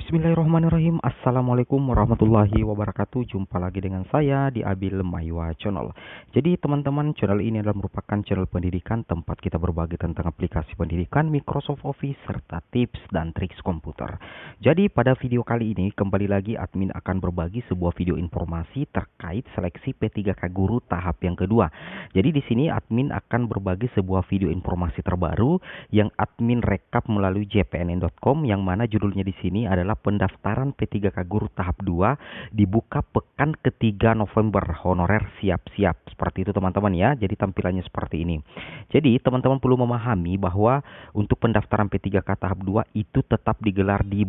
Bismillahirrahmanirrahim. Assalamualaikum warahmatullahi wabarakatuh. Jumpa lagi dengan saya di Abil Maywa Channel. Jadi teman-teman, channel ini adalah merupakan channel pendidikan tempat kita berbagi tentang aplikasi pendidikan, Microsoft Office, serta tips dan triks komputer. Jadi pada video kali ini kembali lagi admin akan berbagi sebuah video informasi terkait seleksi P3K Guru tahap yang kedua. Jadi di sini admin akan berbagi sebuah video informasi terbaru yang admin rekap melalui jpnn.com, yang mana judulnya di sini adalah pendaftaran P3K Guru tahap 2 dibuka pekan ketiga November, honorer siap-siap. Seperti itu teman-teman ya. Jadi tampilannya seperti ini. Jadi teman-teman perlu memahami bahwa untuk pendaftaran P3K tahap 2 itu tetap digelar di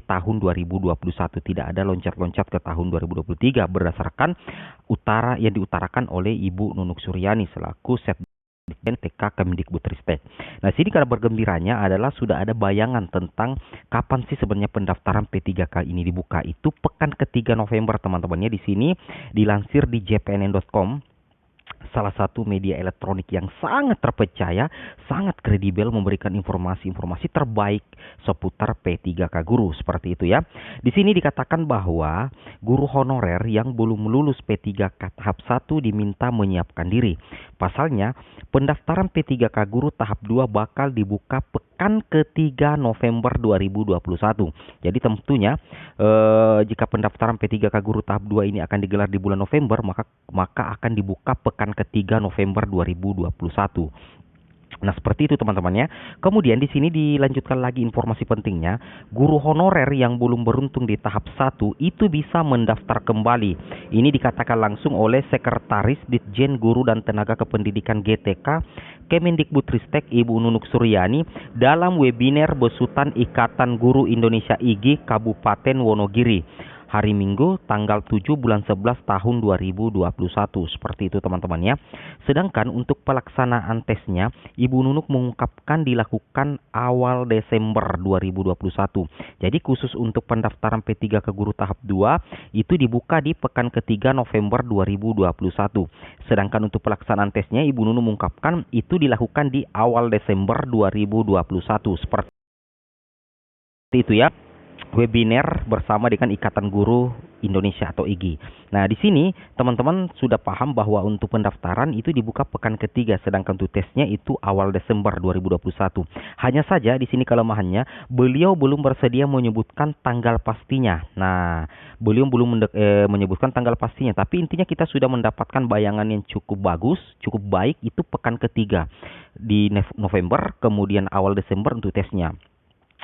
tahun 2021. Tidak ada loncat-loncat ke tahun 2023 berdasarkan yang diutarakan oleh Ibu Nunuk Suryani selaku Sekjen TK Kemdikbudristek. Nah, sini karena bergembiranya adalah sudah ada bayangan tentang kapan sih sebenarnya pendaftaran P3K ini dibuka. Itu pekan ketiga November teman-temannya. Di sini dilansir di jpnn.com, salah satu media elektronik yang sangat terpercaya, sangat kredibel, memberikan informasi-informasi terbaik seputar P3K Guru, seperti itu ya. Di sini dikatakan bahwa guru honorer yang belum lulus P3K tahap 1 diminta menyiapkan diri. Pasalnya, pendaftaran P3K Guru tahap 2 bakal dibuka pekan ketiga November 2021. Jadi tentunya jika pendaftaran P3K Guru tahap 2 ini akan digelar di bulan November, maka akan dibuka pekan ketiga November 2021. Nah, seperti itu teman-temannya. Kemudian di sini dilanjutkan lagi informasi pentingnya, guru honorer yang belum beruntung di tahap 1 itu bisa mendaftar kembali. Ini dikatakan langsung oleh Sekretaris Ditjen Guru dan Tenaga Kependidikan GTK Kemendikbudristek Ibu Nunuk Suryani dalam webinar besutan Ikatan Guru Indonesia IG Kabupaten Wonogiri hari Minggu tanggal 7 bulan 11 tahun 2021. Seperti itu teman-teman ya. Sedangkan untuk pelaksanaan tesnya, Ibu Nunuk mengungkapkan dilakukan awal Desember 2021. Jadi khusus untuk pendaftaran P3K Guru tahap 2 itu dibuka di pekan ketiga November 2021. Sedangkan untuk pelaksanaan tesnya, Ibu Nunuk mengungkapkan itu dilakukan di awal Desember 2021. Seperti itu ya. Webinar bersama dengan Ikatan Guru Indonesia atau IGI. Nah, di sini teman-teman sudah paham bahwa untuk pendaftaran itu dibuka pekan ketiga, sedangkan untuk tesnya itu awal Desember 2021. Hanya saja di sini kelemahannya, beliau belum bersedia menyebutkan tanggal pastinya. Nah, beliau belum menyebutkan tanggal pastinya, tapi intinya kita sudah mendapatkan bayangan yang cukup bagus, cukup baik, itu pekan ketiga di November, kemudian awal Desember untuk tesnya.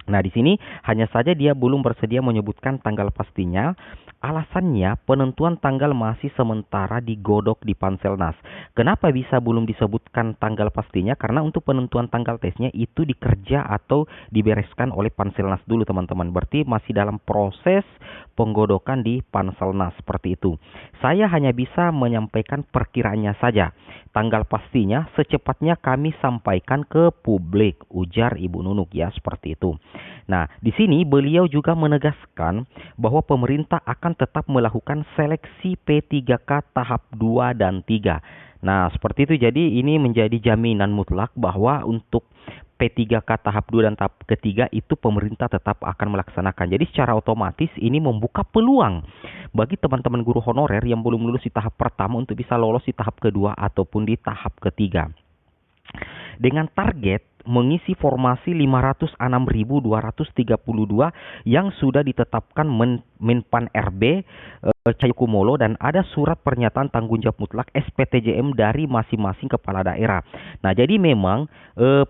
Nah, di sini hanya saja dia belum bersedia menyebutkan tanggal pastinya. Alasannya, penentuan tanggal masih sementara digodok di Panselnas. Kenapa bisa belum disebutkan tanggal pastinya? Karena untuk penentuan tanggal tesnya itu dikerja atau dibereskan oleh Panselnas dulu teman-teman. Berarti masih dalam proses penggodokan di Panselnas, seperti itu. Saya hanya bisa menyampaikan perkiraannya saja. Tanggal pastinya secepatnya kami sampaikan ke publik, ujar Ibu Nunuk ya, seperti itu. Nah, di sini beliau juga menegaskan bahwa pemerintah akan tetap melakukan seleksi P3K tahap 2 dan 3. Nah, seperti itu. Jadi ini menjadi jaminan mutlak bahwa untuk P3K tahap 2 dan tahap ketiga itu pemerintah tetap akan melaksanakan. Jadi secara otomatis ini membuka peluang bagi teman-teman guru honorer yang belum lulus di tahap pertama untuk bisa lolos di tahap kedua ataupun di tahap ketiga. Dengan target mengisi formasi 506.232 yang sudah ditetapkan Menpan RB Cahyokumolo, dan ada surat pernyataan tanggung jawab mutlak SPTJM dari masing-masing kepala daerah. Nah, jadi memang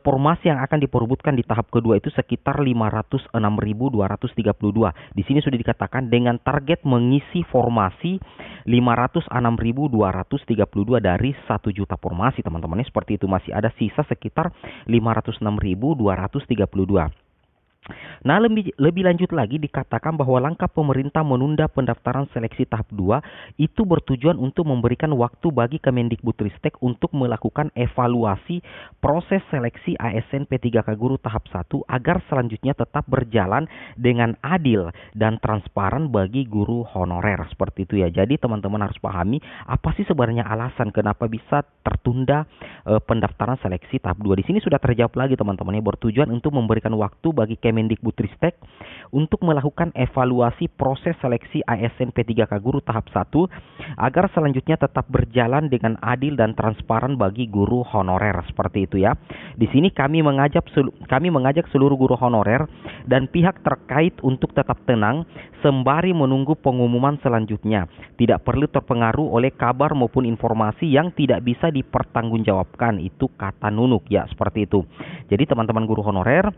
formasi yang akan diperebutkan di tahap kedua itu sekitar 506.232. Di sini sudah dikatakan dengan target mengisi formasi 506.232 dari 1 juta formasi teman-teman. Seperti itu, masih ada sisa sekitar 506.232. Nah, lebih lanjut lagi dikatakan bahwa langkah pemerintah menunda pendaftaran seleksi tahap 2 itu bertujuan untuk memberikan waktu bagi Kemendikbudristek untuk melakukan evaluasi proses seleksi ASN P3K Guru tahap 1 agar selanjutnya tetap berjalan dengan adil dan transparan bagi guru honorer, seperti itu ya. Jadi teman-teman harus pahami apa sih sebenarnya alasan kenapa bisa tertunda pendaftaran seleksi tahap 2. Di sini sudah terjawab lagi teman-teman ya, bertujuan untuk memberikan waktu bagi Kemendikbudristek untuk melakukan evaluasi proses seleksi ASN P3K guru tahap 1 agar selanjutnya tetap berjalan dengan adil dan transparan bagi guru honorer, seperti itu ya. Di sini kami mengajak seluruh guru honorer dan pihak terkait untuk tetap tenang sembari menunggu pengumuman selanjutnya. Tidak perlu terpengaruh oleh kabar maupun informasi yang tidak bisa dipertanggungjawabkan. Itu kata Nunuk ya, seperti itu. Jadi teman-teman guru honorer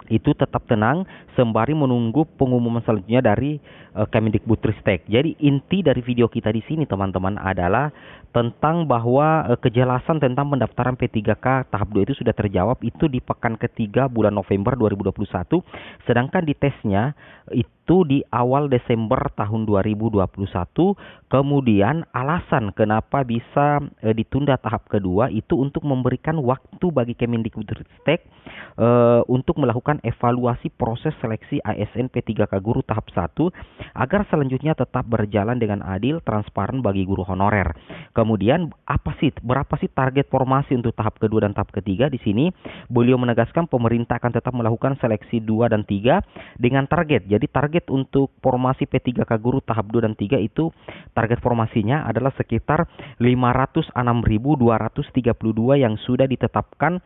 itu tetap tenang sembari menunggu pengumuman selanjutnya dari Kemendikbudristek. Jadi inti dari video kita di sini teman-teman adalah tentang bahwa kejelasan tentang pendaftaran P3K tahap 2 itu sudah terjawab itu di pekan ketiga bulan November 2021, sedangkan di tesnya itu di awal Desember tahun 2021. Kemudian alasan kenapa bisa ditunda tahap kedua itu untuk memberikan waktu bagi Kemendikbudristek untuk melakukan evaluasi proses seleksi ASN P3K guru tahap 1 agar selanjutnya tetap berjalan dengan adil, transparan bagi guru honorer. Kemudian berapa sih target formasi untuk tahap kedua dan tahap ketiga? Di sini beliau menegaskan pemerintah akan tetap melakukan seleksi 2 dan 3 dengan target. Jadi target untuk formasi P3K guru tahap 2 dan 3 itu target formasinya adalah sekitar 506.232 yang sudah ditetapkan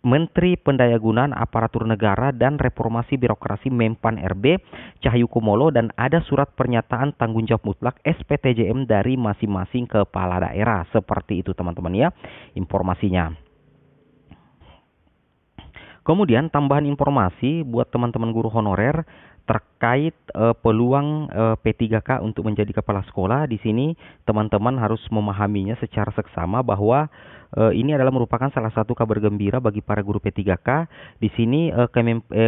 Menteri Pendayagunaan Aparatur Negara dan Reformasi Birokrasi Menpan RB Cahyokumolo, dan ada surat pernyataan tanggung jawab mutlak SPTJM dari masing-masing kepala daerah. Seperti itu teman-teman ya informasinya. Kemudian tambahan informasi buat teman-teman guru honorer terkait peluang P3K untuk menjadi kepala sekolah. Di sini teman-teman harus memahaminya secara seksama bahwa ini adalah merupakan salah satu kabar gembira bagi para guru P3K. Di sini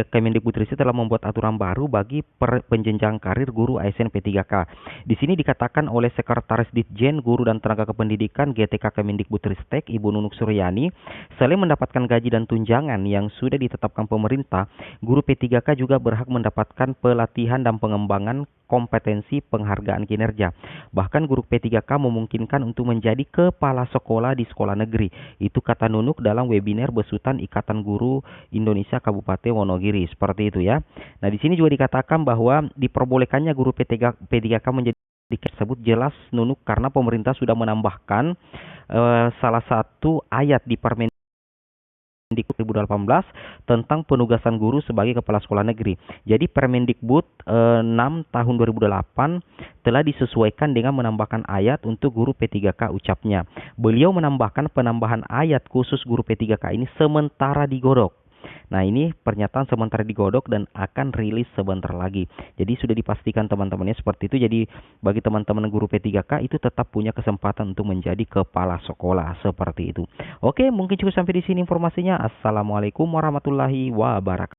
Kemendikbudristek telah membuat aturan baru bagi penjenjang karir guru ASN P3K. Di sini dikatakan oleh Sekretaris Ditjen Guru dan Tenaga Kependidikan GTK Kemendikbudristek Ibu Nunuk Suryani, selain mendapatkan gaji dan tunjangan yang sudah ditetapkan pemerintah, guru P3K juga berhak mendapatkan pelatihan dan pengembangan kompetensi penghargaan kinerja. Bahkan guru P3K memungkinkan untuk menjadi kepala sekolah di sekolah negeri. Itu kata Nunuk dalam webinar besutan Ikatan Guru Indonesia Kabupaten Wonogiri. Seperti itu ya. Nah, di sini juga dikatakan bahwa diperbolehkannya guru P3K menjadi tersebut jelas Nunuk karena pemerintah sudah menambahkan salah satu ayat di Permendikbud 2018 tentang penugasan guru sebagai kepala sekolah negeri. Jadi Permendikbud 6 tahun 2008 telah disesuaikan dengan menambahkan ayat untuk guru P3K, ucapnya. Beliau menambahkan penambahan ayat khusus guru P3K ini sementara digodok. Nah, ini pernyataan sementara digodok dan akan rilis sebentar lagi. Jadi sudah dipastikan teman-temannya seperti itu. Jadi bagi teman-teman guru P3K itu tetap punya kesempatan untuk menjadi kepala sekolah, seperti itu. Oke, mungkin cukup sampai di sini informasinya. Assalamualaikum warahmatullahi wabarakatuh.